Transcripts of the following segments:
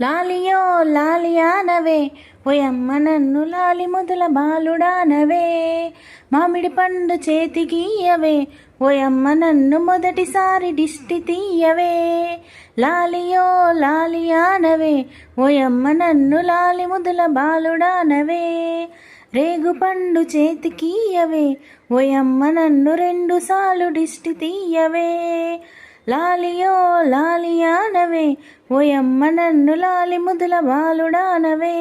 లాలియో లాలియానవే ఓయమ్మ నన్ను లాలి ముదుల బాలుడానవే మామిడి పండు చేతికియవే ఓయమ్మ నన్ను మొదటిసారి దిష్టి తీయవే లాలియో లాలియానవే ఓయమ్మ నన్ను లాలి ముదుల బాలుడానవే రేగు పండు చేతికియవే ఓయమ్మ నన్ను 2 సార్లు దిష్టి తీయవే లాలియో లాలియానవే ఓయమ్మ నన్ను లాలి ముదుల బాలుడానవే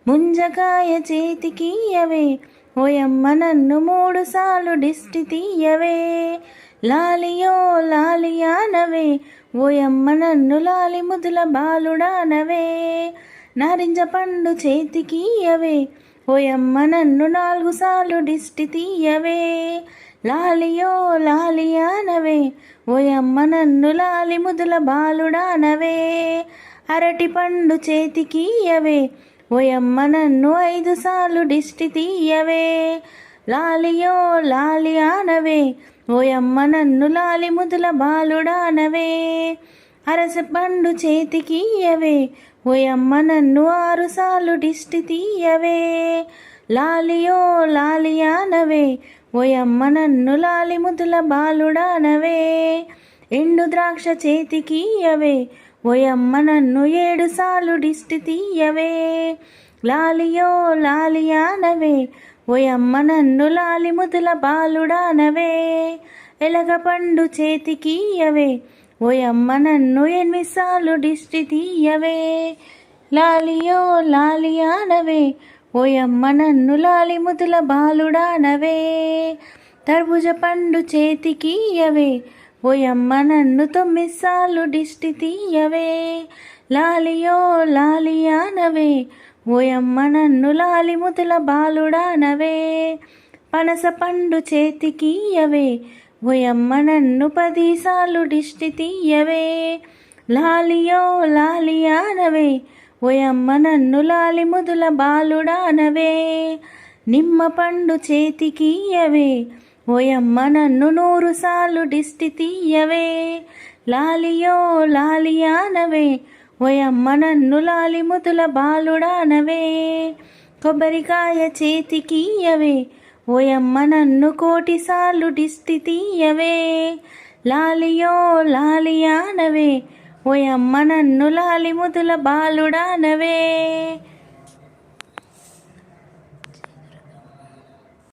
ముంజకాయ చేతికియవే ఓయమ్మ నన్ను 3 సార్లు దిష్టి తీయవే లాలియో లాలియానవే ఓయమ్మ నన్ను లాలి ముదుల బాలుడానవే నారింజ పండు చేతికియవే ఓయమ్మ నన్ను 4 సార్లు దిష్టి తీయవే లాలియో లాలియానవే ఓయమ్మ నన్ను లాలి ముదుల బాలుడానవే అరటి పండు చేతికియవే ఓయమ్మ నన్ను 5 సార్లు దిష్టి తీయవే లాలియో లాలియానవే ఓయమ్మ నన్ను లాలి ముదుల బాలుడానవే అరస పండు చేతికియవే ఓయమ్మ నన్ను 6 సార్లు దిష్టి తీయవే లాలియో లాలియానవే ఓయమ్మ నన్ను లాలి ముదుల బాలుడానవే ఎండు ద్రాక్ష చేతికియవే ఓయమ్మ నన్ను 7 సార్లు దిష్టి తీయవే లాలియో లాలియానవే ఓయమ్మ నన్ను లాలి ముదుల బాలుడానవే ఎలగ పండు చేతికియవే ఓయమ్మ నన్ను 8 సార్లు దిష్టి తీయవే లాలియో లాలియానవే ఓయమ్మ నన్ను లాలి ముదుల బాలుడానవే తర్బుజ పండు చేతికియవే ఓయమ్మ నన్ను 9 సార్లు దిష్టి తీయవే లాలియో లాలియానవే ఓయమ్మ నన్ను లాలి ముదుల బాలుడానవే పనస పండు చేతికియవే ఓయమ్మ నన్ను 10 సార్లు దిష్టి తీయవే లాలియో లాలియానవే ఓయమ్మ నన్ను లాలి ముదుల బాలుడానవే నిమ్మ పండు చేతికియవే ఓయమ్మ నన్ను 100 సార్లు దిష్టి తీయవే లాలియో లాలియానవే ఓయమ్మ నన్ను లాలి ముదుల బాలుడానవే కొబ్బరికాయ చేతికియవే ఓయమ్మ నన్ను 1,000 సార్లు దిష్టి తీయవే లాలియో లాలియానవే ఓయమ్మ నన్ను లాలి ముదుల బాలుడానవే